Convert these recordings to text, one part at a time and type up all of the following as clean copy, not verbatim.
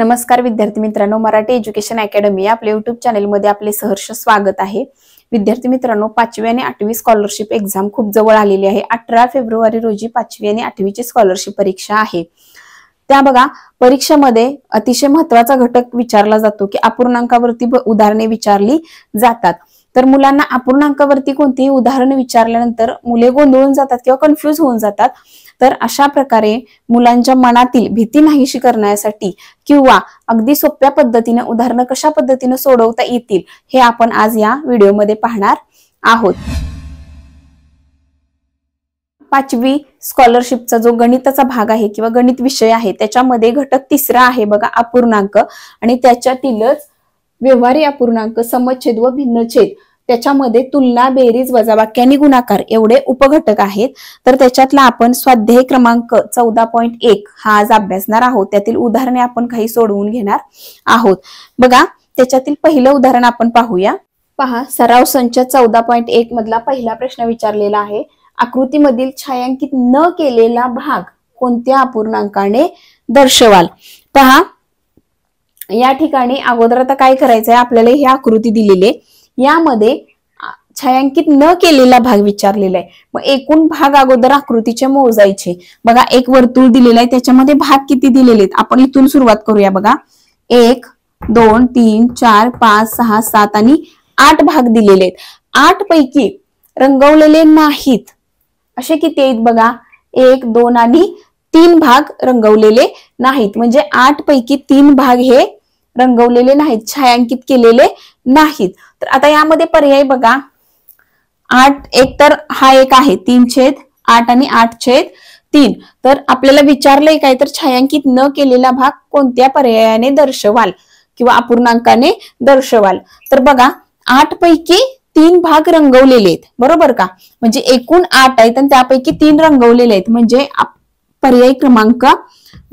नमस्कार विद्यार्थी मित्रांनो, मराठी एज्युकेशन अकॅडमी या आपल्या युट्यूब चॅनलमध्ये आपले सहर्ष स्वागत आहे। विद्यार्थी मित्रांनो, 5वी आणि 8वी स्कॉलरशिप एक्झाम खूप जवळ आलेली आहे। 18 फेब्रुवारी रोजी 5वी आणि 8वीची स्कॉलरशिप परीक्षा आहे। त्या बघा, परीक्षेमध्ये अतिशय महत्त्वाचा घटक विचारला जातो की अपूर्णांकावरती उदाहरणे विचारली जातात। तर मुलांना अपूर्णांकावरती कोणतीही उदाहरणे विचारल्यानंतर मुले गोंधळून जातात किंवा कन्फ्यूज होऊन जातात। तर अशा प्रकारे मुलांच्या मनातील भीती नाहीशी करण्यासाठी किंवा अगदी सोप्या पद्धतीने उदाहरणं कशा पद्धतीने सोडवता येतील हे आपण आज या व्हिडिओमध्ये पाहणार आहोत। 5वी स्कॉलरशिपचा जो गणिताचा भाग आहे किंवा गणित विषय आहे त्याच्यामध्ये घटक तिसरा आहे बघा, अपूर्णांक, आणि त्याच्यातीलच व्यवहारी अपूर्णांक, समछेद व भिन्नछेद, त्याच्यामध्ये तुलना, बेरीज, वजाबाकी आणि गुणाकार एवढे उपघटक आहेत। तर त्याच्यातला आपण स्वाध्याय क्रमांक 14.1 हा आज अभ्यासणार आहोत। त्यातील उदाहरणे आपण काही सोडवून घेणार आहोत। बघा, त्याच्यातील पहिलं उदाहरण आपण पाहूया। पहा, सराव संच 14.1 मधला पहिला प्रश्न विचारलेला आहे, आकृतीमधील छायांकित न केलेला भाग कोणत्या अपूर्णांकाने दर्शवाल। पहा, या ठिकाणी अगोदर आता काय करायचंय, आपल्याला ही आकृती दिलेली आहे, यामध्ये छायांकित न केलेला भाग विचारलेला आहे। मग एकूण भाग अगोदर आकृतीचे मोजायचे। बघा, एक वर्तुळ दिलेलं आहे, त्याच्यामध्ये भाग किती दिलेले आहेत आपण इथून सुरुवात करूया। बघा, 1 2 3 4 5 6 7 आणि 8 भाग दिलेले आहेत। 8 पैकी रंगवलेले नाहीत असे किती आहेत बघा, 1 2 आणि 3 भाग रंगवलेले नाहीत, म्हणजे 8 पैकी 3 भाग हे रंगवलेले नाहीत, छायांकित केलेले नाहीत। तर आता यामध्ये पर्याय बघा, 8 एक तर हा एक आहे, 3/8 आणि 8/3। तर आपल्याला विचारलंय काय, तर छायांकित न केलेला भाग कोणत्या पर्यायाने दर्शवाल किंवा अपूर्णांकाने दर्शवाल। तर बघा, 8 पैकी 3 भाग रंगवलेले आहेत, बरोबर का, म्हणजे एकूण 8 आहेत आणि त्यापैकी 3 रंगवलेले आहेत, म्हणजे पर्याय क्रमांक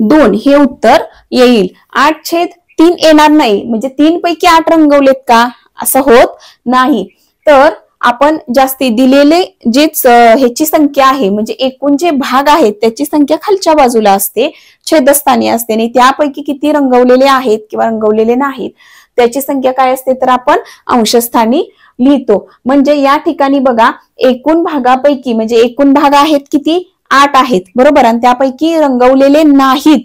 2 हे उत्तर येईल। 8/3 येणार नाही, म्हणजे 3 पैकी 8 रंगवलेत का, असं होत नाही। तर आपण जास्ती दिलेले जे ह्याची संख्या आहे, म्हणजे एकूण जे भाग आहेत त्याची संख्या खालच्या बाजूला असते, छेदस्थानी असते, आणि त्यापैकी किती रंगवलेले आहेत किंवा रंगवलेले नाहीत त्याची संख्या काय असते, तर आपण अंशस्थानी लिहितो। म्हणजे या ठिकाणी बघा, एकूण भागापैकी, म्हणजे एकूण भाग आहेत किती, 8 आहेत, बरोबर, आणि त्यापैकी रंगवलेले नाहीत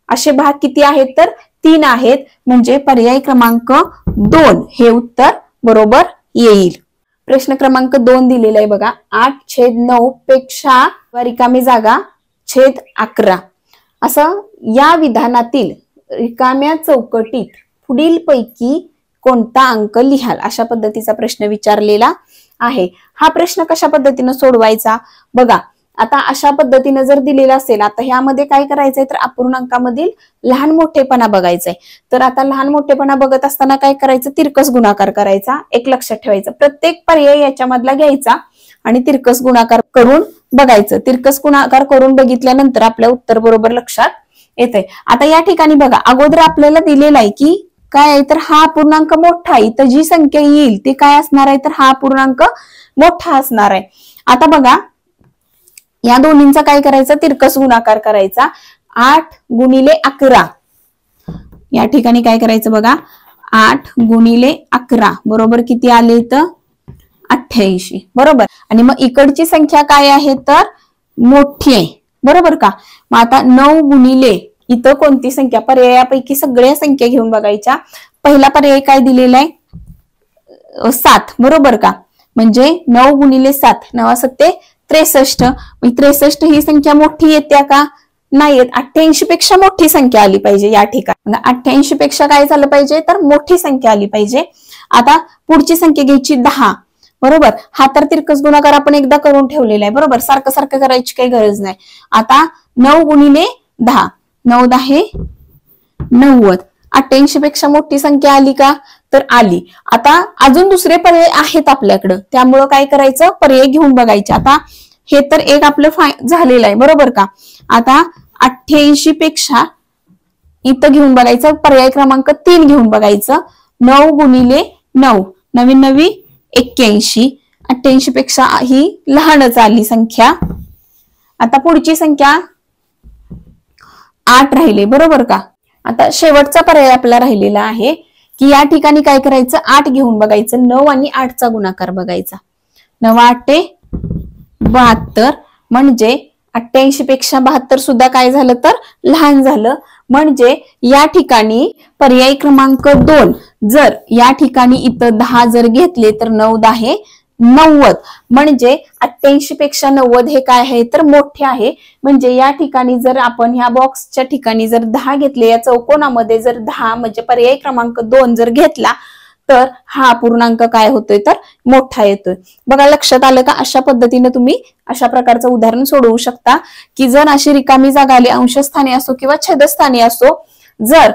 असे भाग किती आहेत, तर 3 आहेत, म्हणजे पर्याय क्रमांक 2 हे उत्तर बरोबर येईल। प्रश्न क्रमांक 2 दिलेला आहे बघा, 8/9 पेक्षा रिकामी जागा छेद 11 असं या विधानातील रिकाम्या चौकटीत पुढील पैकी कोणता अंक लिहाल, अशा पद्धतीचा प्रश्न विचारलेला आहे। हा प्रश्न कशा पद्धतीने सोडवायचा बघा, आता अशा पद्धतीने जर दिलेला असेल, आता ह्यामध्ये काय करायचंय, तर अपूर्णांकामधील लहान मोठेपणा बघायचंय। तर आता लहान मोठेपणा बघत असताना काय करायचं, तिरकस गुणाकार करायचा। एक लक्षात ठेवायचं, प्रत्येक पर्याय याच्यामधला घ्यायचा आणि तिरकस गुणाकार करून बघायचं। तिरकस गुणाकार करून बघितल्यानंतर आपल्या उत्तर बरोबर लक्षात येतंय। आता या ठिकाणी बघा, अगोदर आपल्याला दिलेला आहे की काय आहे, तर हा अपूर्णांक मोठा आहे, तर जी संख्या येईल ते काय असणार आहे, तर हा अपूर्णांक मोठा असणार आहे। आता बघा, या दोन्हींचा काय करायचं, तिरकस गुणाकार करायचा। 8 गुणिले 11, या ठिकाणी काय करायचं बघा, 8 गुणिले 11 बरोबर किती आले, तर 88, बरोबर। आणि मग इकडची संख्या काय आहे, तर मोठी आहे, बरोबर का। मग आता 9 गुणिले, इथं कोणती संख्या, पर्यायापैकी सगळ्या संख्या घेऊन बघायच्या। पहिला पर्याय काय दिलेला आहे, 7, बरोबर का, म्हणजे 9 गुणिले 7, 9 7 63, 63 ही संख्या मोठी येते का, नाही येत, 88 पेक्षा मोठी संख्या आली पाहिजे या ठिकाणी। 88 पेक्षा काय झालं पाहिजे, तर मोठी संख्या आली पाहिजे। आता पुढची संख्या घ्यायची 10, बरोबर, हा तर तिरकस गुणाकार आपण एकदा करून ठेवलेला आहे, बरोबर, सारखं सारखं करायची काही गरज नाही। आता 9 गुणिले 10, 9 10 90, 88 पेक्षा मोठी संख्या आली का, तर आली। आता अजून दुसरे पर्याय आहेत आपल्याकडं, त्यामुळं काय करायचं, पर्याय घेऊन बघायचे। आता हे तर एक आपलं झालेलं आहे, बरोबर का। आता 88 पेक्षा इथं घेऊन बघायचं, पर्याय क्रमांक 3 घेऊन बघायचं। 9 गुणिले 9, 9 9 81, 88 पेक्षा ही लहानच आली संख्या। आता पुढची संख्या 8 राहिले, बरोबर का। आता शेवटचा पर्याय आपला राहिलेला आहे की या ठिकाणी काय करायचं, 8 घेऊन बघायचं, 9 आणि 8चा गुणाकार बघायचा. 9 8 72 म्हणजे 88 पेक्षा 72 सुद्धा काय झालं तर लहान झालं. म्हणजे या ठिकाणी पर्याय क्रमांक 2 जर या ठिकाणी इथं 10 जर घेतले तर 9 10 90 म्हणजे 88 पेक्षा 90 हे काय आहे तर मोठे आहे. म्हणजे या ठिकाणी जर आपण ह्या बॉक्सच्या ठिकाणी जर 10 घेतले, या चौकोनामध्ये जर 10 म्हणजे पर्याय क्रमांक 2 जर घेतला तर हा अपूर्णांक काय होतोय तर मोठा येतोय. बघा लक्षात आलं का? अशा पद्धतीने तुम्ही अशा प्रकारचं उदाहरण सोडवू शकता की जर अशी रिकामी जागा आली, अंशस्थानी असो किंवा छेदस्थानी असो, जर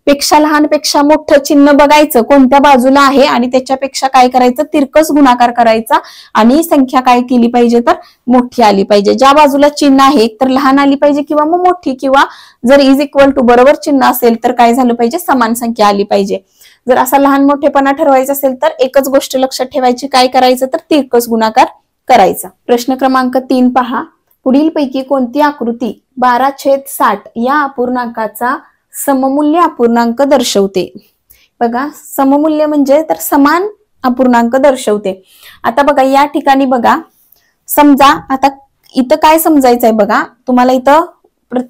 पेक्षा लहान पेक्षा मोठं चिन्ह बघायचं कोणत्या बाजूला आहे आणि त्याच्यापेक्षा काय करायचं तिरकस गुणाकार करायचा आणि संख्या काय केली पाहिजे तर मोठी आली पाहिजे. ज्या बाजूला चिन्ह आहे तर लहान आली पाहिजे किंवा मग मोठी, किंवा जर इज इक्वल टू बरोबर चिन्ह असेल तर काय झालं पाहिजे समान संख्या आली पाहिजे. जर असा लहान मोठेपणा ठरवायचा असेल तर एकच गोष्ट लक्षात ठेवायची, काय करायचं तर तिरकस गुणाकार करायचा. प्रश्न क्रमांक 3 पहा. पुढीलपैकी कोणती आकृती 12/60 या अपूर्णांकाचा सममूल्य अपूर्णांक दर्शवते? बघा सममूल्य म्हणजे तर समान अपूर्णांक दर्शवते. आता बघा या ठिकाणी बघा, समजा आता इथं काय समजायचं आहे बघा, तुम्हाला इथं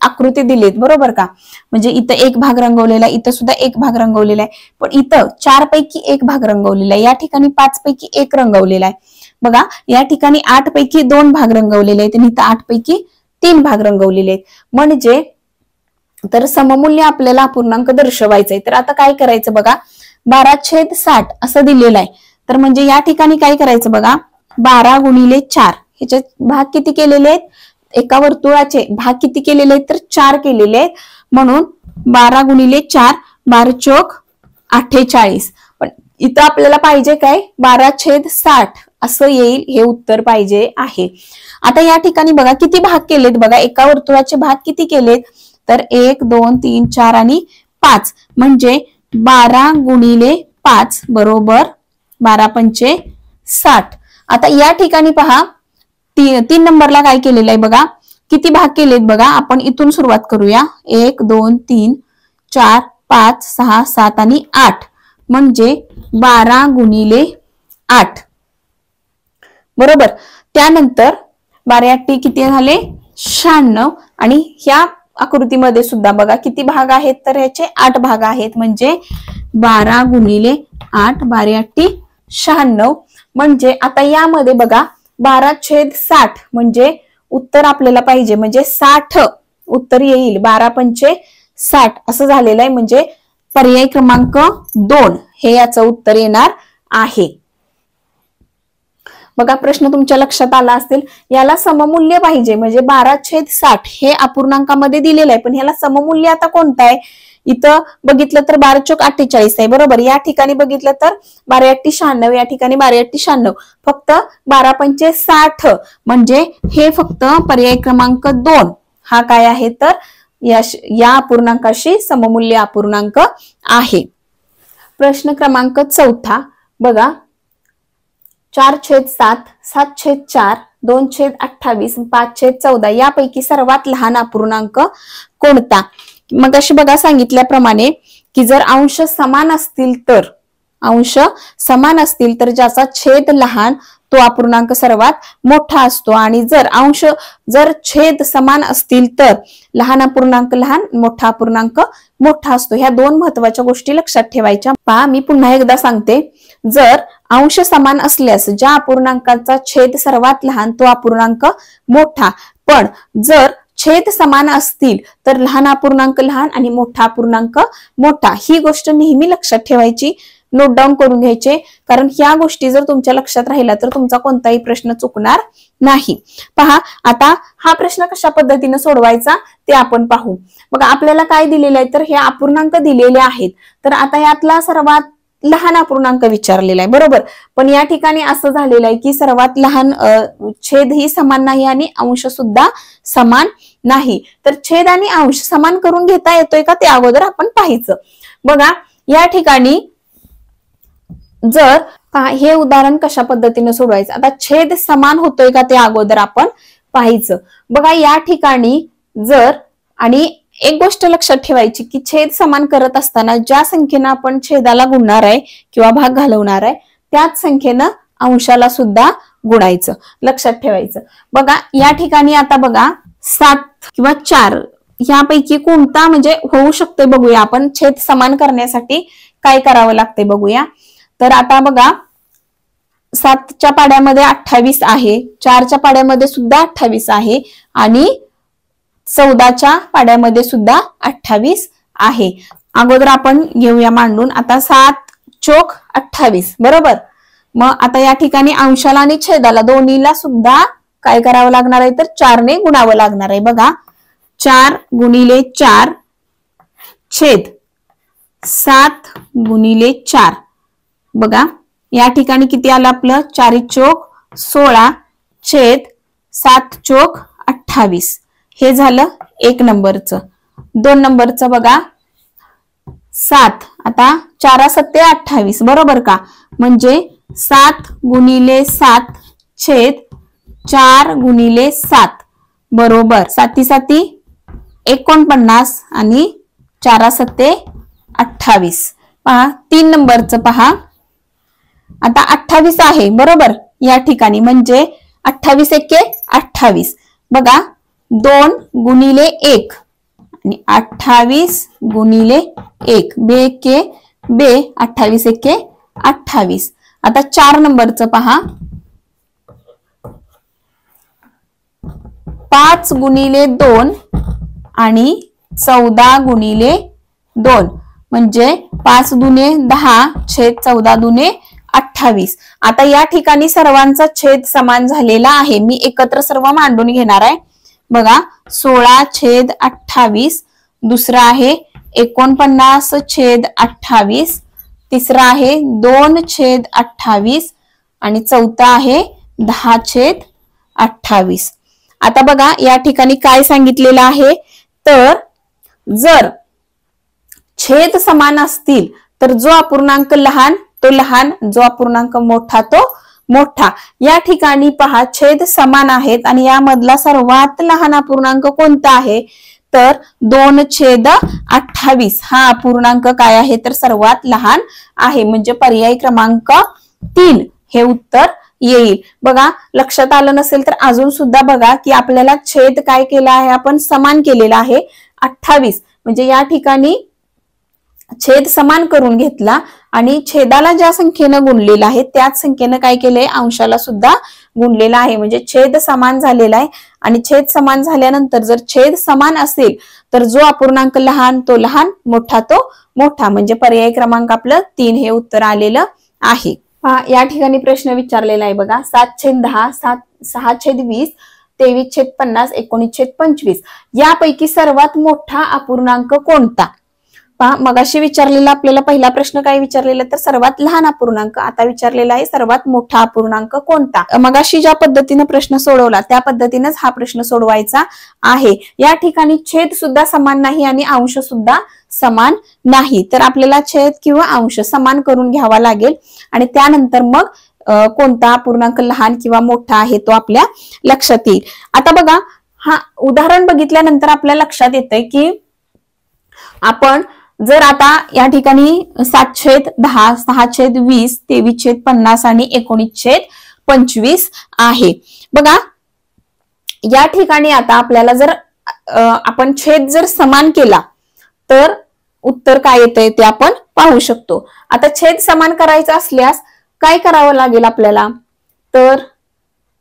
आकृती दिलीत बरोबर का, म्हणजे इथं एक भाग रंगवलेला आहे, इथं सुद्धा एक भाग रंगवलेला आहे, पण इथं 4 पैकी 1 भाग रंगवलेला आहे, या ठिकाणी 5 पैकी 1 रंगवलेला आहे. बघा या ठिकाणी 8 पैकी 2 भाग रंगवलेले आहेत आणि इथं 8 पैकी 3 भाग रंगवलेले आहेत. म्हणजे तर सममूल्य आपल्याला अपूर्णांक दर्शवायचंय. तर आता काय करायचं बघा, 12/60 असं दिलेलं आहे. तर म्हणजे या ठिकाणी काय करायचं बघा, 12 गुणिले 4 ह्याचे भाग किती केलेले आहेत, एका वर्तुळाचे भाग किती केलेले आहेत तर 4 केलेले आहेत. म्हणून 12 गुणिले 4 12 चौक 48. पण इथं आपल्याला पाहिजे काय 12/60 असं येईल, हे उत्तर पाहिजे आहे. आता या ठिकाणी बघा किती भाग केलेत बघा, एका वर्तुळाचे भाग किती केलेत तर 1 2 3 4 आणि 5 म्हणजे 12 गुणिले 5 बरोबर 12×5 60. आता या ठिकाणी पहा 3 नंबरला काय केलेलं आहे बघा, किती भाग केलेत बघा, आपण इथून सुरुवात करूया. 1 2 3 4 5 6 7 आणि 8 म्हणजे 12 गुणिले 8 बरोबर. त्यानंतर 12 किती झाले 96. आणि ह्या आकृतीमध्ये सुद्धा बघा किती भाग आहेत तर ह्याचे 8 भाग आहेत. म्हणजे 12 गुणिले 8 12 96. म्हणजे आता यामध्ये बघा 12/60 म्हणजे उत्तर आपल्याला पाहिजे, म्हणजे 60 उत्तर येईल. 12×5 60 असं झालेलं आहे. म्हणजे पर्याय क्रमांक 2 हे याचं उत्तर येणार आहे. बघा प्रश्न तुमच्या लक्षात आला असेल. याला सममूल्य पाहिजे, म्हणजे 12/60 हे अपूर्णांकामध्ये दिलेलं आहे, पण ह्याला सममूल्य आता कोणतं आहे, इथं बघितलं तर 12 चौक 48 आहे बरोबर. या ठिकाणी बघितलं तर 12 96, या ठिकाणी 12 96, फक्त 12×5 60 म्हणजे हे फक्त पर्याय क्रमांक 2 हा काय आहे तर या अपूर्णांकाशी सममूल्य अपूर्णांक आहे. प्रश्न क्रमांक 4 बघा, 4/7 7/4 2/28 5/14 यापैकी सर्वात लहान अपूर्णांक कोणता? मग अशी बघा सांगितल्याप्रमाणे की जर अंश समान असतील तर ज्याचा छेद लहान तो अपूर्णांक सर्वात मोठा असतो, आणि जर छेद समान असतील तर लहान अपूर्णांक लहान, मोठा अपूर्णांक मोठा असतो. ह्या 2 महत्वाच्या गोष्टी लक्षात ठेवायच्या. पहा मी पुन्हा एकदा सांगते, जर अंश समान असल्यास ज्या अपूर्णांकाचा छेद सर्वात लहान तो अपूर्णांक मोठा, पण जर छेद समान असतील तर लहान अपूर्णांक लहान आणि मोठा अपूर्णांक मोठा. ही गोष्ट नेहमी लक्षात ठेवायची, नोट डाऊन करून घ्यायचे, कारण ह्या गोष्टी जर तुमच्या लक्षात राहिला तर तुमचा कोणताही प्रश्न चुकणार नाही. पहा आता हा प्रश्न कशा पद्धतीने सोडवायचा ते आपण पाहू. बघा आपल्याला काय दिलेलं आहे तर हे अपूर्णांक दिलेले आहेत. तर आता यातला सर्वात लहान अपूर्णांक विचारलेला आहे बरोबर. पण या ठिकाणी असं झालेलं आहे की सर्वात लहान छेद ही समान नाही आणि अंश सुद्धा समान नाही. तर छेद आणि अंश समान करून घेता येतोय का ते अगोदर आपण पाहायचं. बघा या ठिकाणी जर हे उदाहरण कशा पद्धतीने सोडवायचं, आता छेद समान होतोय का ते अगोदर आपण पाहायचं. बघा या ठिकाणी जर आणि एक गोष्ट लक्षात ठेवायची की छेद समान करत असताना ज्या संख्येनं आपण छेदाला गुणणार आहे किंवा भाग घालवणार आहे त्याच संख्येनं अंशाला सुद्धा गुणायचं, लक्षात ठेवायचं. बघा या ठिकाणी आता बघा 7 किंवा 4 यापैकी कोणता म्हणजे होऊ शकतोय बघूया आपण. छेद समान करण्यासाठी काय करावं लागतंय बघूया. तर आता बघा 7च्या पाड्यामध्ये 28 आहे, 4च्या पाड्यामध्ये सुद्धा 28 आहे आणि 14च्या पाड्यामध्ये सुद्धा 28 आहे. अगोदर आपण घेऊया मांडून. आता 7 चोक 28 बरोबर. मग आता या ठिकाणी अंशाला आणि छेदाला दोन्हीला सुद्धा काय करावं लागणार आहे तर 4 ने गुणावं लागणार आहे. बघा 4 गुणिले 4 छेद 7 गुणिले 4. बघा या ठिकाणी किती आलं आपलं 4 चोक 16 छेद 7 चोक 28. हे झालं 1 नंबरचं. 2 नंबरचं बघा 7. आता 4 7 28 बरोबर का. म्हणजे 7 गुणिले 7 छेद 4 गुणिले 7 बरोबर 7 7 49 आणि 4 7 28. पहा 3 नंबरचं पहा. आता 28 आहे बरोबर या ठिकाणी म्हणजे 28 1 28. बघा 2 गुणिले 1 आणि 28 गुणिले 1 बे के बे 28 1 28. आता 4 नंबरचं पहा 5 गुणिले 2 आणि 14 गुणिले 2 म्हणजे 5 दुने 10 छेद 14 दुने 28. आता या ठिकाणी सर्वांचा छेद समान झालेला आहे. मी एकत्र सर्व मांडून घेणार आहे. बघा 16 छेद 28. दुसरा आहे 49 छेद 28. तिसरा आहे 2 छेद 28 आणि चौथा आहे 10 छेद 28. आता बघा या ठिकाणी काय सांगितलेलं आहे तर जर छेद समान असतील तर जो अपूर्णांक लहान तो लहान, जो अपूर्णांक मोठा तो मोठा. या ठिकाणी पहा छेद समान आहेत आणि यामधला सर्वात लहान अपूर्णांक कोणता आहे तर 2 छेद 28 हा अपूर्णांक काय आहे तर सर्वात लहान आहे. म्हणजे पर्याय क्रमांक 3 हे उत्तर येईल. बघा लक्षात आलं नसेल तर अजून सुद्धा बघा की आपल्याला छेद काय केला आहे आपण समान केलेला आहे 28. म्हणजे या ठिकाणी छेद समान करून घेतला आणि छेदाला ज्या संख्येनं गुणलेला आहे त्याच संख्येनं काय केलंय अंशाला सुद्धा गुणलेला आहे. म्हणजे छेद समान झालेला आहे आणि छेद समान झाल्यानंतर जर छेद समान असेल तर जो अपूर्णांक लहान तो लहान, मोठा तो मोठा. म्हणजे पर्याय क्रमांक आपलं 3 हे उत्तर आलेलं आहे. या ठिकाणी प्रश्न विचारलेला आहे बघा 7/10 6/20 23/50 19/25 यापैकी सर्वात मोठा अपूर्णांक कोणता. पहा मगाशी विचारलेला आपल्याला पहिला प्रश्न काय विचारलेला तर सर्वात लहान अपूर्णांक. आता विचारलेला आहे सर्वात मोठा अपूर्णांक कोणता. मगाशी ज्या पद्धतीने प्रश्न सोडवला त्या पद्धतीनेच हा प्रश्न सोडवायचा आहे. या ठिकाणी छेद सुद्धा समान नाही आणि अंश सुद्धा समान नाही. तर आपल्याला छेद किंवा अंश समान करून घ्यावा लागेल आणि त्यानंतर मग कोणता अपूर्णांक लहान किंवा मोठा आहे तो आपल्या लक्षात येईल. आता बघा हा उदाहरण बघितल्यानंतर आपल्या लक्षात येतंय की आपण जर आता या ठिकाणी 7/10 6/20 23/50 आणि 19/25 आहे. बघा या ठिकाणी आता आपल्याला जर आपण छेद जर समान केला तर उत्तर काय येतंय ते आपण पाहू शकतो. आता छेद समान करायचा असल्यास काय करावं लागेल आपल्याला तर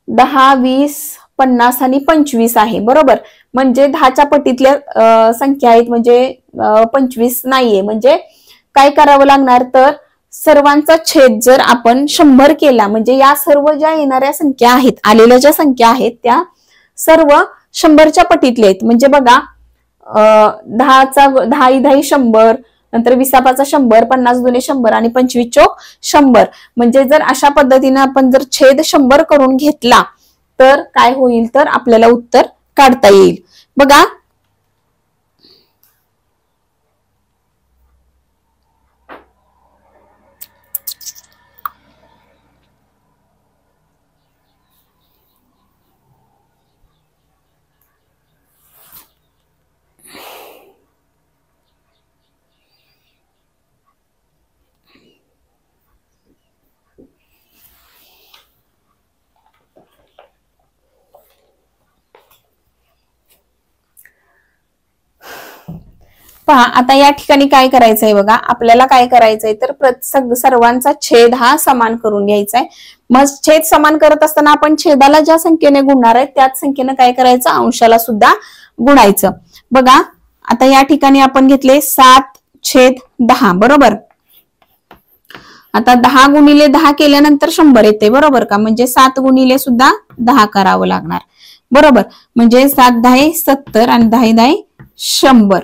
10 20 50 आणि 25 आहे बरोबर. म्हणजे 10च्या पटीतल्या संख्या आहेत म्हणजे 25 नाहीये. म्हणजे काय करावं लागणार तर सर्वांचा छेद जर आपण 100 केला म्हणजे या सर्व ज्या येणाऱ्या संख्या आहेत आलेल्या ज्या संख्या आहेत त्या सर्व 100च्या पटीतल्या आहेत. म्हणजे बघा 10चा 10 10 100 नंतर 20 100 50 दुने 100 आणि 25 चोक 100. म्हणजे जर अशा पद्धतीने आपण जर छेद 100 करून घेतला तर काय होईल तर आपल्याला उत्तर काढता येईल. बघा पहा आता या ठिकाणी काय करायचंय बघा, आपल्याला काय करायचंय तर सर्वांचा छेद हा समान करून घ्यायचा आहे. मग छेद समान करत असताना आपण छेदाला ज्या संख्येने गुणणार आहे त्याच संख्येने काय करायचं, अंशाला सुद्धा गुणायचं. बघा आता या ठिकाणी आपण घेतले 7/10 बरोबर. आता 10 गुणिले 10 केल्यानंतर 100 येते बरोबर का, म्हणजे 7 गुणिले सुद्धा 10 करावं लागणार बरोबर. म्हणजे 7×10 70 आणि 10×10 100.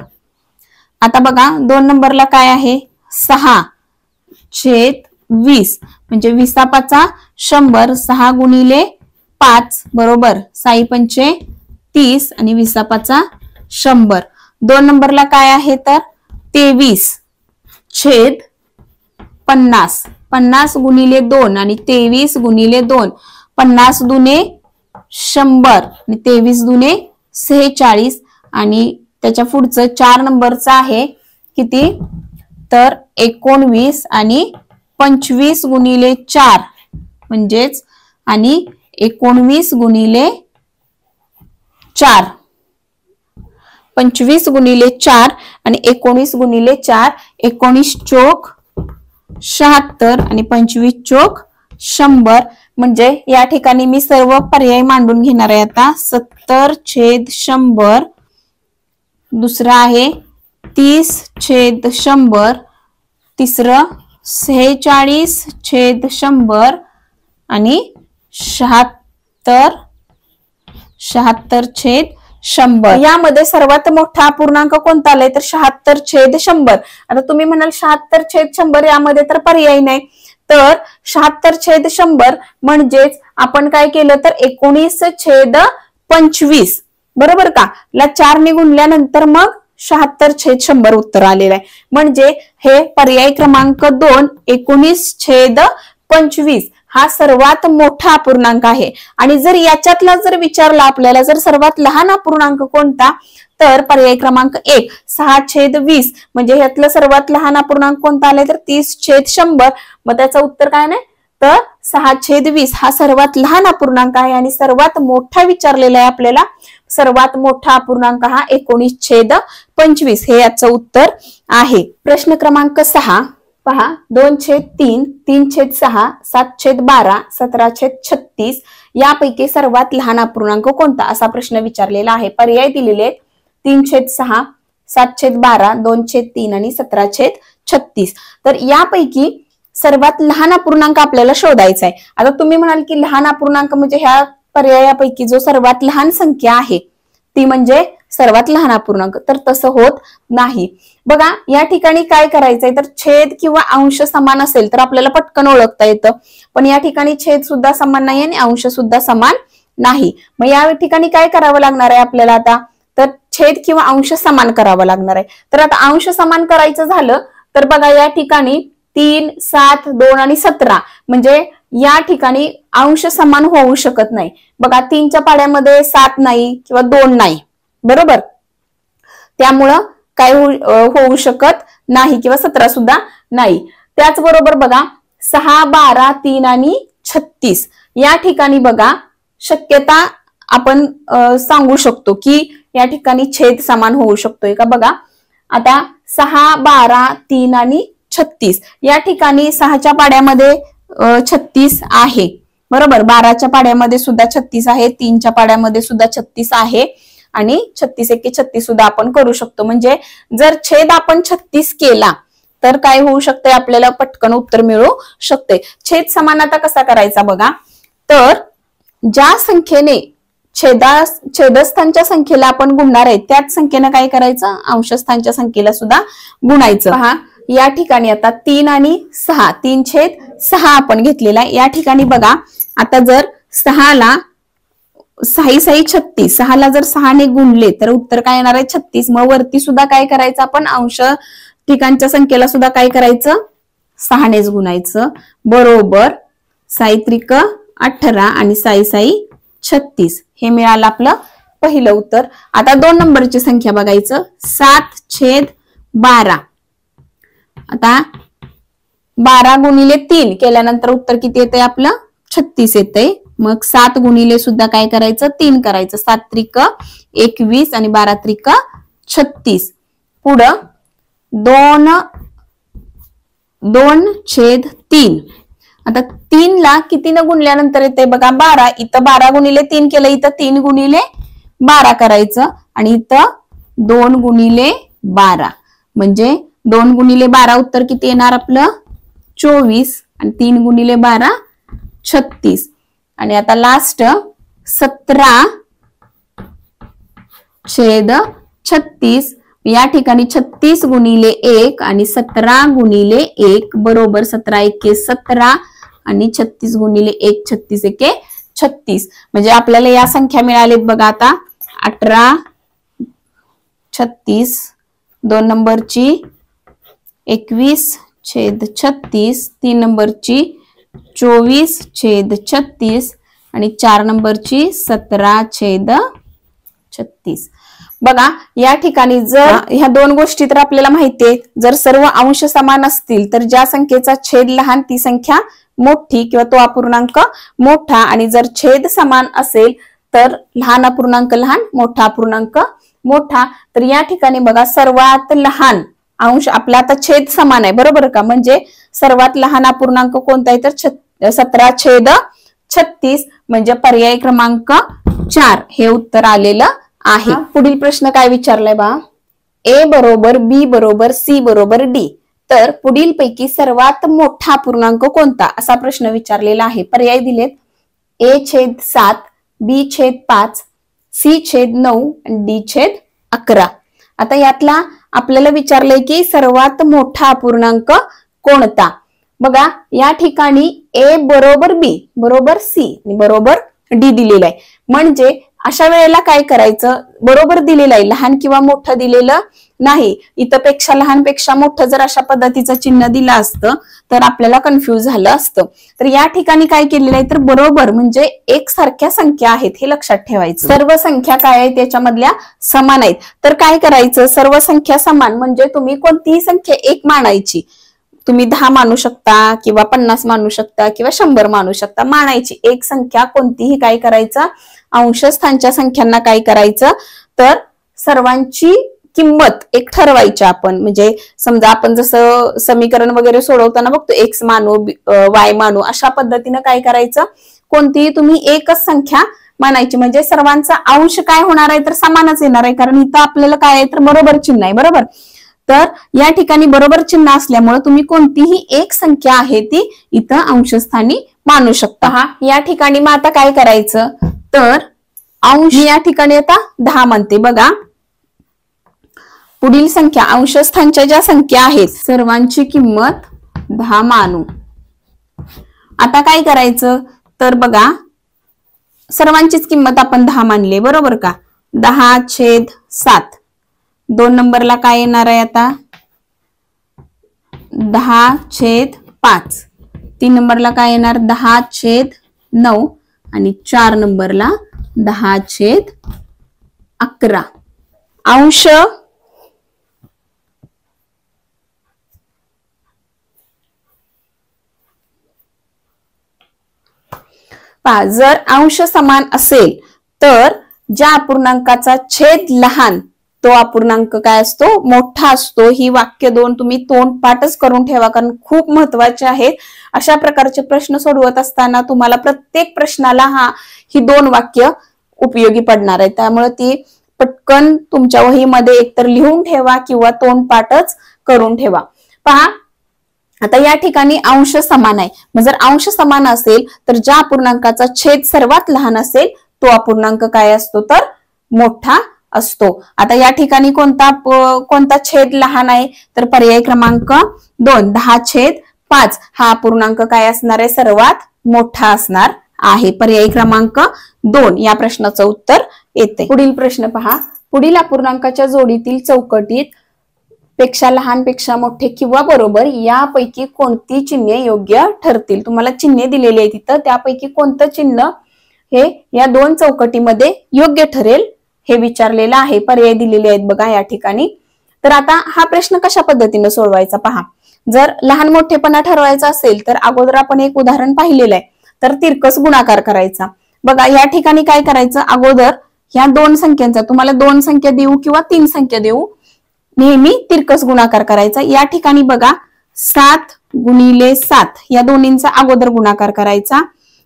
आता बघा 2 नंबरला काय आहे, 6/20 म्हणजे 20 100. 6 गुणिले 5 बरोबर 6×5 30 आणि 20 100. 2 नंबरला काय आहे तर 23/50. 50 गुणिले 2 आणि 23 गुणिले 2. 50 दुने 100 आणि 23 दुने 46. आणि त्याच्या पुढचं 4 नंबरचं आहे किती तर 19 आणि 25 गुणिले 4 म्हणजेच आणि 19 गुणिले 4. 25 गुणिले 4 आणि 19 गुणिले 4. 19 चोक 76 आणि 25 चोक 100. म्हणजे या ठिकाणी मी सर्व पर्याय मांडून घेणार आहे आता. 70/100. दुसरा आहे 30/100. तिसरं 46/100 आणि 76/100. यामध्ये सर्वात मोठा अपूर्णांक कोणता आलाय तर 76/100. आता तुम्ही म्हणाल 76/100 यामध्ये तर पर्याय नाही, तर 76/100 म्हणजेच आपण काय केलं तर 19/25 बरोबर का ला 4 ने गुणल्यानंतर मग 76/100 उत्तर आलेलं आहे. म्हणजे हे पर्याय क्रमांक 2 19/25 हा सर्वात मोठा अपूर्णांक आहे. आणि जर याच्यातला जर विचारला आपल्याला जर सर्वात लहान अपूर्णांक कोणता तर पर्याय क्रमांक 1 6/20 म्हणजे ह्यातलं सर्वात लहान अपूर्णांक कोणता आलाय तर 30/100. मग त्याचं उत्तर काय नाही तर 6/20 हा सर्वात लहान अपूर्णांक आहे. आणि सर्वात मोठा विचारलेला आहे आपल्याला, सर्वात मोठा अपूर्णांक हा 19/25 हे याचं उत्तर आहे. प्रश्न क्रमांक 6 पहा 2/3, 3/6, 7/12, 17/36 यापैकी सर्वात लहान अपूर्णांक कोणता असा प्रश्न विचारलेला आहे. पर्याय दिलेले आहेत 3/6, 7/12, 2/3 आणि 17/36. तर यापैकी सर्वात लहान अपूर्णांक आपल्याला शोधायचा आहे. आता तुम्ही म्हणाल की लहान अपूर्णांक म्हणजे ह्या पर्यायापैकी जो सर्वात लहान संख्या आहे ती म्हणजे सर्वात लहान अपूर्णांक, तर तसं होत नाही. बघा या ठिकाणी काय करायचंय तर छेद किंवा अंश समान असेल तर आपल्याला पटकन ओळखता येतं, पण या ठिकाणी छेद सुद्धा समान नाही आणि अंश सुद्धा समान नाही. मग या ठिकाणी काय करावं लागणार आहे आपल्याला आता तर छेद किंवा अंश समान करावं लागणार आहे. तर आता अंश समान करायचं झालं तर बघा या ठिकाणी 3, 7, 2 आणि 17 म्हणजे या ठिकाणी अंश समान होऊ शकत नाही. बघा 3च्या पाड्यामध्ये 7 नाही किंवा 2 नाही बरोबर, त्यामुळं काय होऊ शकत नाही किंवा 17 सुद्धा नाही. त्याचबरोबर बघा 6, 12, 3 आणि 36 या ठिकाणी बघा शक्यता आपण सांगू शकतो की या ठिकाणी छेद समान होऊ शकतोय का. बघा आता 6, 12, 3 आणि 36 या ठिकाणी 6च्या पाड्यामध्ये 36 आहे बरोबर, 12च्या पाड्यामध्ये सुद्धा 36 आहे, 3च्या पाड्यामध्ये सुद्धा 36 आहे आणि 36 एके 36 सुद्धा आपण करू शकतो. म्हणजे जर छेद आपण 36 केला तर काय होऊ शकतंय आपल्याला पटकन उत्तर मिळू शकते. छेद समान आता कसा करायचा बघा तर ज्या संख्येने छेदस्थांच्या संख्येला आपण गुणणार आहे त्याच संख्येनं काय करायचं अंशस्थांच्या संख्येला सुद्धा गुणायचं. पहा या ठिकाणी आता 3 आणि 6 3/6 आपण घेतलेला आहे. या ठिकाणी बघा आता जर 6ला 6 36 6ला जर 6 ने गुणले तर उत्तर काय येणार आहे 36. मग वरती सुद्धा काय करायचं आपण अंश ठिकाणच्या संख्येला सुद्धा काय करायचं 6 नेच गुणायचं बरोबर. 6×3 18 आणि 6×6 36 हे मिळालं आपलं पहिलं उत्तर. आता 2 नंबरची संख्या बघायचं 7/12. आता 12 गुणिले 3 केल्यानंतर उत्तर किती येतंय आपलं 36 येतंय. मग 7 गुणिले सुद्धा काय करायचं 3 करायचं. 7×3 21 आणि 12×3 36. पुढं 2/3. आता 3 ला कितीनं गुणल्यानंतर येते बघा 12. इथं 12 गुणिले 3 केलं, इथं 3 गुणिले 12 करायचं आणि इथं 2 गुणिले 12 म्हणजे 2 गुणिले 12 उत्तर किती येणार आपलं 24 आणि 3 गुणिले 12 36. आणि आता लास्ट 17/36. या ठिकाणी 36 गुणिले 1 आणि 17 गुणिले 1 बरोबर 17 एके 17 आणि 36 गुणिले 1 36 एके 36. म्हणजे आपल्याला या संख्या मिळालेत बघा आता 18 36 2 नंबरची 21/36 3 नंबरची 24/36 आणि 4 नंबरची 17/36. बघा या ठिकाणी जर ह्या दोन गोष्टी तर आपल्याला माहिती आहेत, जर सर्व अंश समान असतील तर ज्या संख्येचा छेद लहान ती संख्या मोठी किंवा तो अपूर्णांक मोठा, आणि जर छेद समान असेल तर लहान अपूर्णांक लहान मोठा अपूर्णांक मोठा. तर या ठिकाणी बघा सर्वात लहान अंश आपला आता छेद समान आहे बरोबर का, म्हणजे सर्वात लहान अपूर्णांक कोणता आहे तर 17/36 म्हणजे पर्याय क्रमांक 4 हे उत्तर आलेलं आहे. पुढील प्रश्न काय विचारलाय बा, ए बरोबर बी बरोबर सी बरोबर डी, तर पुढील पैकी सर्वात मोठा अपूर्णांक कोणता असा प्रश्न विचारलेला आहे. पर्याय दिलेत A/7 B/5 C/9 आणि D/11. आता यातला आपल्याला विचारलंय की सर्वात मोठा अपूर्णांक कोणता. बघा या ठिकाणी A बरोबर B बरोबर C आणि बरोबर D दिलेलं आहे, म्हणजे अशा वेळेला काय करायचं, बरोबर दिलेलं आहे लहान किंवा मोठं दिलेलं नाही, इथं पेक्षा लहान पेक्षा मोठं जर अशा पद्धतीचं चिन्ह दिलं असतं तर आपल्याला कन्फ्यूज झालं असतं. तर या ठिकाणी काय केलेलं आहे तर बरोबर म्हणजे एकसारख्या संख्या आहेत हे लक्षात ठेवायचं. सर्व संख्या काय आहेत त्याच्यामधल्या समान आहेत. तर काय करायचं, सर्व संख्या समान म्हणजे तुम्ही कोणतीही संख्या एक मानायची, तुम्ही 10 मानू शकता किंवा 50 मानू शकता किंवा 100 मानू शकता, मानायची एक संख्या कोणतीही. काय करायचं, अंशस्थानच्या संख्यांना काय करायचं तर सर्वांची किंमत एक ठरवायची आपण. म्हणजे समजा आपण जसं समीकरण वगैरे सोडवताना बघतो एक्स मानू वाय मानू, अशा पद्धतीनं काय करायचं, कोणतीही तुम्ही एकच संख्या मानायची, म्हणजे सर्वांचा अंश काय होणार आहे तर समानच येणार आहे, कारण इथं आपल्याला काय आहे तर बरोबर चिन्ह आहे बरोबर. तर या ठिकाणी बरोबर चिन्ह असल्यामुळे तुम्ही कोणतीही एक संख्या आहे ती इथं अंशस्थानी मानू शकता. हा या ठिकाणी मग आता काय करायचं तर अंश या ठिकाणी आता 10 म्हणते बघा. पुढील संख्या अंशस्थानच्या ज्या संख्या आहेत सर्वांची किंमत 10 मानू. आता काय करायचं तर बघा सर्वांचीच किंमत आपण 10 मानली बरोबर का. 10/7 2 नंबरला काय येणार आहे आता 10/5 3 नंबरला काय येणार 10/9 आणि 4 नंबरला 10/11. अंश जर अंश समान असेल तर ज्या अपूर्णांकाचा छेद लहान तो अपूर्णांक काय असतो मोठा असतो. ही वाक्य दोन तुम्ही तोंडपाठच करून ठेवा, कारण खूप महत्वाचे आहेत. अशा प्रकारचे प्रश्न सोडवत असताना तुम्हाला प्रत्येक प्रश्नाला ही 2 वाक्य उपयोगी पडणार आहे, त्यामुळे ती पटकन तुमच्या वहीमध्ये एकतर लिहून ठेवा किंवा तोंडपाठच करून ठेवा. पहा आता या ठिकाणी अंश समान आहे, मग जर अंश समान असेल तर ज्या अपूर्णांकाचा छेद सर्वात लहान असेल तो अपूर्णांक काय असतो तर मोठा असतो. आता या ठिकाणी कोणता छेद लहान आहे तर पर्याय क्रमांक 2 10/5 हा अपूर्णांक काय असणार आहे सर्वात मोठा असणार आहे. पर्याय क्रमांक 2 या प्रश्नाचं उत्तर येते. पुढील प्रश्न पहा, पुढील अपूर्णांकाच्या जोडीतील चौकटीत पेक्षा लहान पेक्षा मोठे किंवा बरोबर यापैकी कोणती चिन्हे योग्य ठरतील. तुम्हाला चिन्हे दिलेली आहे तिथं, त्यापैकी कोणतं चिन्ह हे या 2 चौकटीमध्ये योग्य ठरेल हे विचारलेलं आहे. पर्याय दिलेले आहेत बघा या ठिकाणी. तर आता हा प्रश्न कशा पद्धतीने सोडवायचा पहा. जर लहान मोठेपणा ठरवायचा असेल तर अगोदर आपण एक उदाहरण पाहिलेलं आहे, तर तिरकस गुणाकार करायचा. बघा या ठिकाणी काय करायचं, अगोदर ह्या 2 संख्यांचा तुम्हाला 2 संख्या देऊ किंवा 3 संख्या देऊ नेहमी तिरकस गुणाकार करायचा. या ठिकाणी बघा 7 गुणिले 7 या दोन्हींचा अगोदर गुणाकार करायचा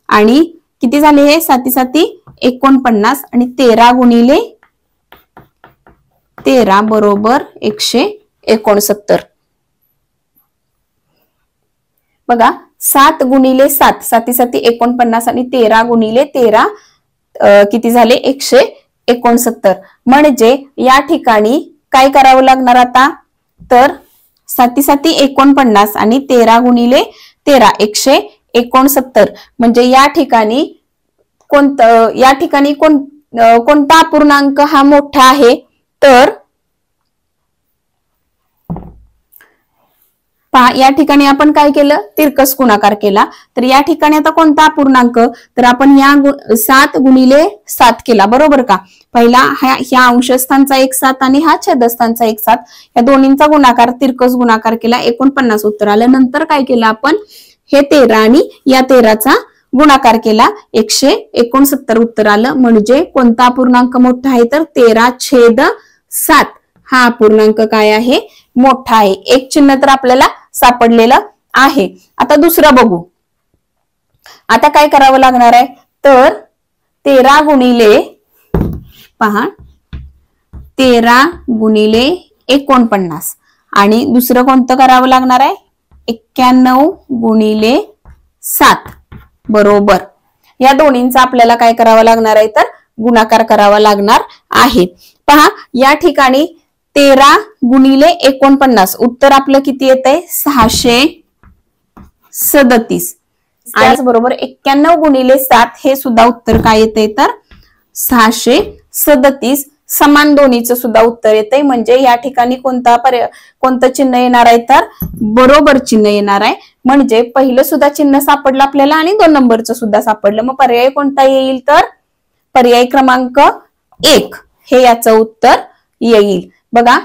आणि किती झाले हे 7 7 49 आणि 13 गुणिले 13 बरोबर 169. बघा 7 गुणिले 7 7 7 49 आणि 13 गुणिले 13 किती झाले 169. म्हणजे या ठिकाणी काय करावं लागणार आता तर 7 7 49 आणि 13 गुणिले 13 169. म्हणजे या ठिकाणी कोणता अपूर्णांक हा मोठा आहे तर पहा या ठिकाणी आपण काय केलं तिरकस गुणाकार केला. तर या ठिकाणी आता कोणता अपूर्णांक तर आपण या 7 गुणिले 7 केला बरोबर का. पहिला ह्या अंशस्थानचा 1 7 आणि हा छेदस्थानचा 1 7 या दोन्हींचा गुणाकार तिरकस गुणाकार केला 49 उत्तर आलं. नंतर काय केलं आपण हे 13 आणि या 13चा गुणाकार केला 169 उत्तर आलं. म्हणजे कोणता अपूर्णांक मोठा आहे तर 13/7 हा अपूर्णांक काय आहे मोठा आहे. एक चिन्ह तर आपल्याला सापडलेलं आहे. आता दुसरं बघू. आता काय करावं लागणार आहे तर 13 गुणिले पहा 13 गुणिले 49 आणि दुसरं कोणतं करावं लागणार आहे 91 गुणिले 7 बरोबर या दोन्हींचा आपल्याला काय करावं लागणार आहे तर गुणाकार करावा लागणार आहे. पहा या ठिकाणी 13 गुणिले 49 उत्तर आपलं किती येतंय 637. त्याचबरोबर 91 गुणिले 7 हे सुद्धा उत्तर काय येतंय तर 637. समान दोन्हीचं सुद्धा उत्तर येतंय. म्हणजे या ठिकाणी कोणतं चिन्ह येणार आहे तर बरोबर चिन्ह येणार आहे. म्हणजे पहिलं सुद्धा चिन्ह सापडलं आपल्याला आणि 2 नंबरचं सुद्धा सापडलं. मग पर्याय कोणता येईल तर पर्याय क्रमांक 1 हे याचं उत्तर येईल. बघा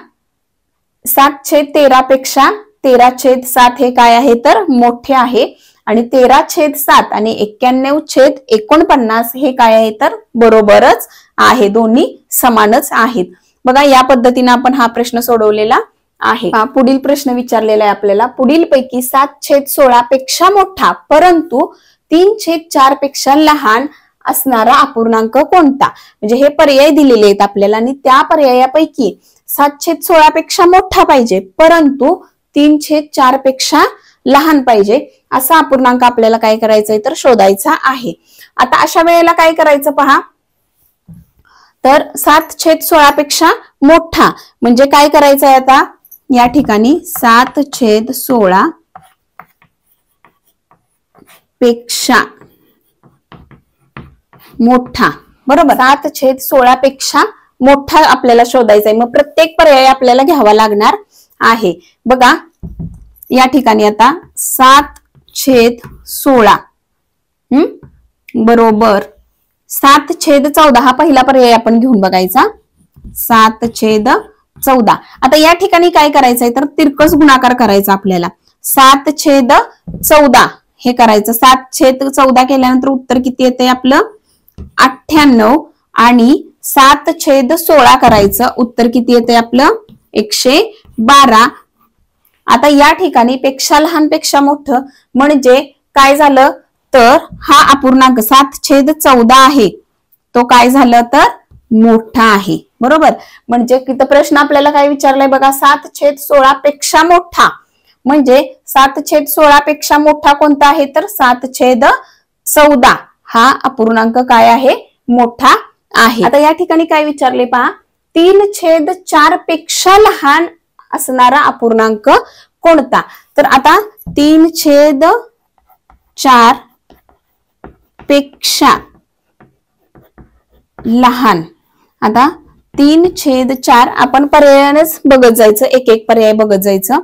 7/13 पेक्षा 13/7 हे काय आहे तर मोठे आहे आणि 13/7 आणि 91/49 हे काय आहे तर बरोबरच आहे. दोन्ही समानच आहेत. बघा या पद्धतीने आपण हा प्रश्न सोडवलेला आहे. पुढील प्रश्न विचारलेला आहे आपल्याला. पुढील पैकी 7/16 पेक्षा मोठा परंतु 3/4 पेक्षा लहान असणारा अपूर्णांक कोणता. म्हणजे हे पर्याय दिलेले आहेत आपल्याला आणि त्या पर्यायापैकी 7/16 पेक्षा मोठा पाहिजे परंतु 3/4 पेक्षा लहान पाहिजे असा अपूर्णांक आपल्याला काय करायचंय तर शोधायचा आहे. आता अशा वेळेला काय करायचं पहा तर 7/16 पेक्षा मोठा म्हणजे काय करायचंय आता या ठिकाणी 7/16 पेक्षा मोठा बरोबर 7/16 पेक्षा मोठा आपल्याला शोधायचा आहे. मग प्रत्येक पर्याय आपल्याला घ्यावा लागणार आहे. बघा या ठिकाणी आता 7/16 बरोबर 7/14 हा पहिला पर्याय आपण घेऊन बघायचा 7/14. आता या ठिकाणी काय करायचंय तर तिरकस गुणाकार करायचा आपल्याला 7/14 हे करायचं. 7/14 केल्यानंतर उत्तर किती येते आपलं 98 आणि 7/16 करायचं उत्तर किती येते आपलं 112. आता या ठिकाणी पेक्षा लहान पेक्षा मोठं म्हणजे काय झालं तर हा अपूर्णांक 7/14 आहे तो काय झालं तर मोठा आहे बरोबर. म्हणजे तिथं प्रश्न आपल्याला काय विचारलाय बघा 7/16 पेक्षा मोठा म्हणजे 7/16 पेक्षा मोठा कोणता आहे तर 7/14 हा अपूर्णांक काय आहे मोठा आहे. आता या ठिकाणी काय विचारले पहा 3/4 पेक्षा लहान असणारा अपूर्णांक कोणता. तर आता 3/4 पेक्षा लहान. आता 3/4 आपण पर्यायानेच बघत जायचं एक एक पर्याय बघत जायचं.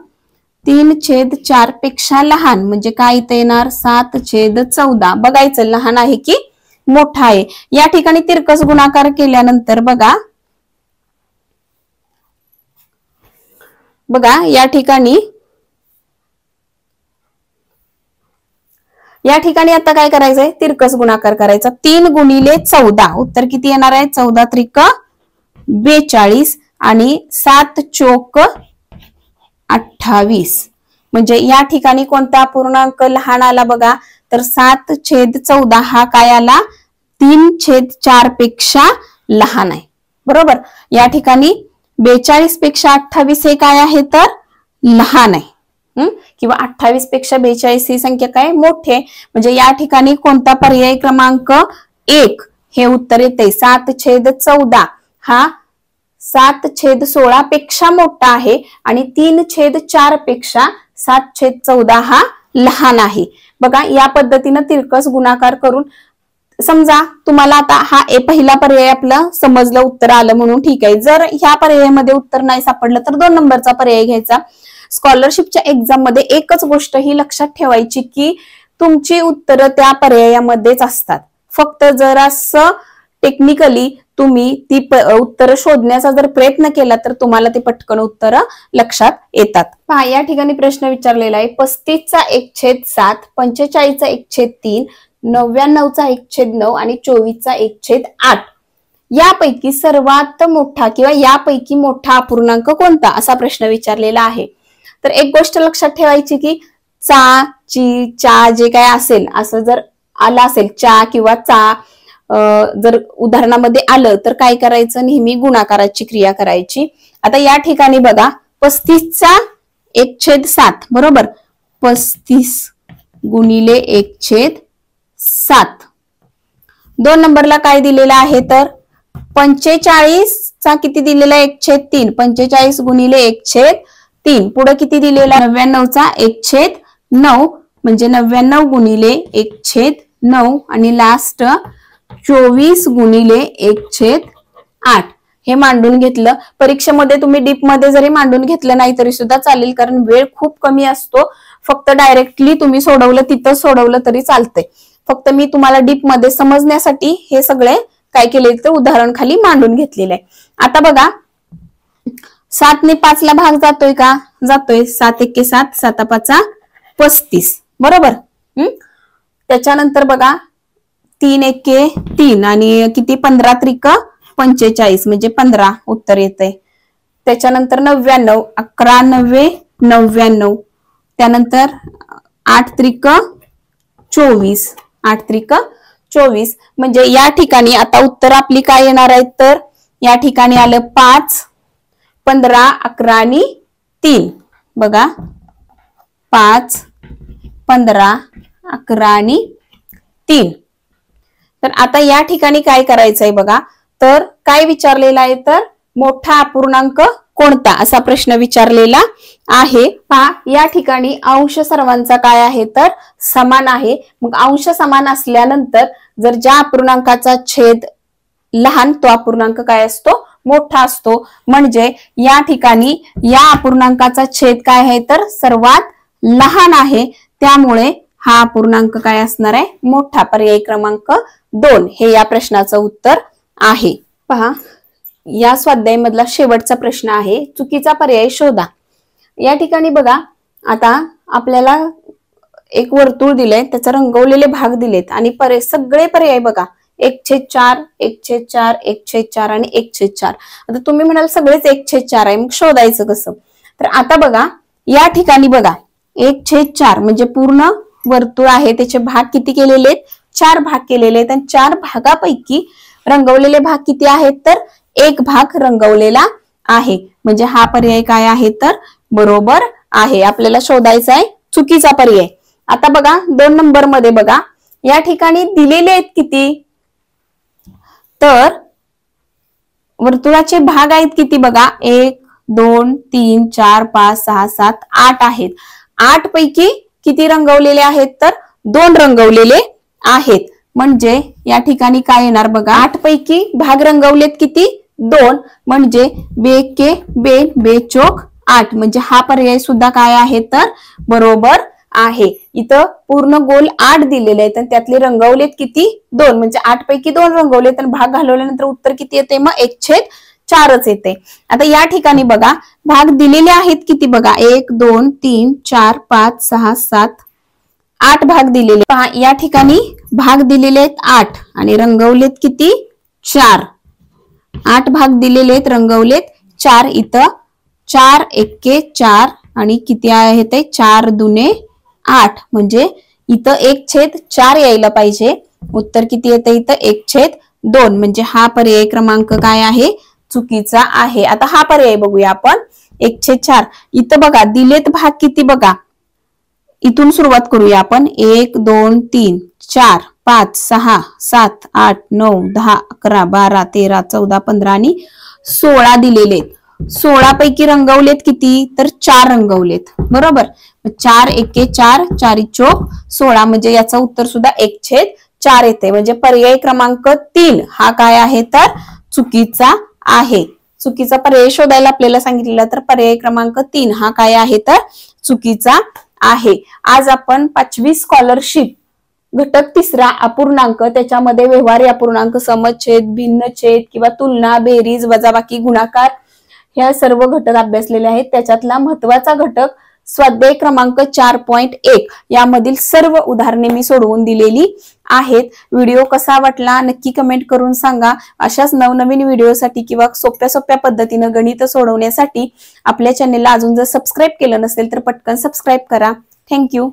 3/4 पेक्षा लहान म्हणजे काय इथे येणार 7/14 बघायचं लहान आहे की मोठा आहे. या ठिकाणी तिरकस गुणाकार केल्यानंतर बघा या ठिकाणी आता काय करायचंय तिरकस गुणाकार करायचा 3 गुणिले 14 उत्तर किती येणार आहे 14 त्रिक 42 आणि 7 चोक 28. म्हणजे या ठिकाणी कोणता अपूर्णांक लहान आला बघा, तर 7/14 हा काय आला, 3/4 पेक्षा लहान आहे. बरोबर. या ठिकाणी 42 पेक्षा 28 हे काय आहे तर लहान आहे. किंवा 28 पेक्षा 42 ही संख्या काय मोठी आहे. म्हणजे या ठिकाणी कोणता पर्याय क्रमांक 1 हे उत्तर येते. 7/14 हा 7/16 पेक्षा मोठा आहे आणि 3/4 पेक्षा 7/14 हा लहान आहे. बघा या पद्धतीनं तिरकस गुणाकार करून, समजा तुम्हाला आता हा पहिला पर्याय आपलं समजलं, उत्तर आलं म्हणून ठीक आहे. जर ह्या पर्यायामध्ये उत्तर नाही सापडलं तर 2 नंबरचा पर्याय घ्यायचा. स्कॉलरशिपच्या एक्झाम मध्ये एकच गोष्ट ही लक्षात ठेवायची की तुमची उत्तरं त्या पर्यायामध्येच असतात. फक्त जरासं टेक्निकली तुम्ही ती उत्तरं शोधण्याचा जर प्रयत्न केला तर तुम्हाला ते पटकन उत्तरं लक्षात येतात. पहा या ठिकाणी प्रश्न विचारलेला आहे. 35चा 1/7, 45चा 1/3, 99चा 1/9 आणि 24चा 1/8 यापैकी सर्वात मोठा किंवा यापैकी मोठा अपूर्णांक कोणता, असा प्रश्न विचारलेला आहे. तर एक गोष्ट लक्षात ठेवायची की चा, ची, चा जे काय असेल असं जर आलं असेल, चा किंवा चा जर उदाहरणामध्ये आलं तर काय करायचं, नेहमी गुणाकाराची क्रिया करायची. आता या ठिकाणी बघा 35चा 1/7 बरोबर, 35 गुणिले 1/7. 2 नंबरला काय दिलेलं आहे तर 45चा किती दिलेला 1/3, 45 गुणिले 1/3. पुढे किती दिलेला 99चा 1/9 म्हणजे 99 गुणिले 1/9 आणि लास्ट 24 गुणिले 1/8 हे मांडून घेतलं. परीक्षेमध्ये तुम्ही डीप मध्ये जरी मांडून घेतलं नाही तरी सुद्धा चालेल, कारण वेळ खूप कमी असतो. फक्त डायरेक्टली तुम्ही सोडवलं तिथं सोडवलं तरी चालतंय. फक्त मी तुम्हाला डीप मध्ये समजण्यासाठी हे सगळे काय केले तर उदाहरण खाली मांडून घेतलेले आहे. आता बघा 7 ने 5 ला भाग जातोय का, जातोय. 7 × 7, 7 × 5 = 35 बरोबर. त्याच्यानंतर बघा 3 × 3 आणि किती 15 × 3 = 45 म्हणजे 15 उत्तर येते. त्याच्यानंतर 99, 11 × 9 = 99. त्यानंतर 8 × 3 = 24, 8 × 3 = 24. म्हणजे या ठिकाणी आता उत्तर आपली काय येणार आहेत तर या ठिकाणी आलं 5, 15, 11 आणि 3. बघा 5, 15, 11 आणि 3. तर आता या ठिकाणी काय करायचंय बघा, तर काय विचारलेलं आहे तर मोठा अपूर्णांक कोणता असा प्रश्न विचारलेला आहे. पहा या ठिकाणी अंश सर्वांचा काय आहे तर समान आहे. मग अंश समान असल्यानंतर जर ज्या अपूर्णांकाचा छेद लहान तो अपूर्णांक काय असतो मोठा असतो. म्हणजे या ठिकाणी या अपूर्णांकाचा छेद काय आहे तर सर्वात लहान आहे. त्यामुळे हा अपूर्णांक काय असणार आहे मोठा. पर्याय क्रमांक 2 हे या प्रश्नाचं उत्तर आहे. पहा या स्वाध्यायामधला शेवटचा प्रश्न आहे, चुकीचा पर्याय शोधा. या ठिकाणी बघा आता आपल्याला एक वर्तुळ दिलंय, त्याचा रंगवलेले भाग दिलेत आणि सगळे पर्याय बघा 1/4, 1/4, 1/4 आणि 1/4. आता तुम्ही म्हणाल सगळेच 1/4 आहे, मग शोधायचं कसं. तर आता बघा या ठिकाणी बघा 1/4 म्हणजे पूर्ण वर्तुळ आहे, त्याचे भाग किती केलेले आहेत 4 भाग केलेले आहेत. आणि 4 भागापैकी रंगवलेले भाग किती आहेत तर 1 भाग रंगवलेला आहे. म्हणजे हा पर्याय काय आहे तर बरोबर आहे. आपल्याला शोधायचा आहे चुकीचा पर्याय. आता बघा 2 नंबर मध्ये बघा या ठिकाणी दिलेले आहेत किती तर वर्तुळाचे भाग आहेत किती बघा 1, 2, 3, 4, 5, 6, 7, 8 आहेत. 8 पैकी किती रंगवलेले आहेत तर 2 रंगवलेले आहेत. म्हणजे या ठिकाणी काय येणार बघा 8 पैकी भाग रंगवलेत किती 2 म्हणजे 2 के 2, 2 चोक 8 म्हणजे हा पर्याय सुद्धा काय आहे तर बरोबर आहे. इथं पूर्ण गोल 8 दिलेले आहेत आणि त्यातले रंगवलेत किती 2 म्हणजे 8 पैकी 2 रंगवलेत आणि भाग घालवल्यानंतर उत्तर किती येते मग 1/4 येते. आता या ठिकाणी बघा भाग दिलेले आहेत किती बघा 1, 2, 3, 4, 5, 6, 7, 8 भाग दिलेले. पहा या ठिकाणी भाग दिलेले आहेत 8 आणि रंगवलेत किती 4. 8 भाग दिलेले आहेत रंगवलेत 4 इथं 4 एक्के 4 आणि किती आहे ते 4 दुने 8 म्हणजे इथं 1/4 यायला पाहिजे. उत्तर किती येतं इथं 1/2 म्हणजे हा पर्याय क्रमांक काय आहे चुकीचा आहे. आता हा पर्याय बघूया आपण 1/4 इथं बघा दिलेत भाग किती बघा इथून सुरुवात करूया आपण 1 2 3 4 5 6 7 8 9 10 11 12 13 14 15 आणि 16 दिलेले. 16 पैकी रंगवलेत किती तर 4 रंगवलेत बरोबर. 4 एक्के 4 4 चोक 16 म्हणजे याचं उत्तर सुद्धा 1/4 येते. म्हणजे पर्याय क्रमांक 3 हा काय आहे तर चुकीचा आहे. चुकीचा पर्याय शोधायला आपल्याला सांगितलेला तर पर्याय क्रमांक 3 हा काय आहे तर चुकीचा आहे. आज आपण 5वी स्कॉलरशिप घटक तिसरा अपूर्णांक त्याच्यामध्ये व्यवहारी अपूर्णांक समछेद भिन्नछेद किंवा तुलना बेरीज वजाबाकी गुणाकार ह्या सर्व घटक अभ्यासलेले आहेत. त्याच्यातला महत्वाचा घटक स्वाध्याय क्रमांक 4.1 यामधील सर्व उदाहरणे मी सोडवून दिलेली आहेत. व्हिडिओ कसा वाटला नक्की कमेंट करून सांगा. अशाच नवनवीन व्हिडिओसाठी किंवा सोप्या पद्धतीनं गणित सोडवण्यासाठी आपल्या चॅनेलला अजून जर सबस्क्राईब केलं नसेल तर पटकन सबस्क्राईब करा. थँक्यू.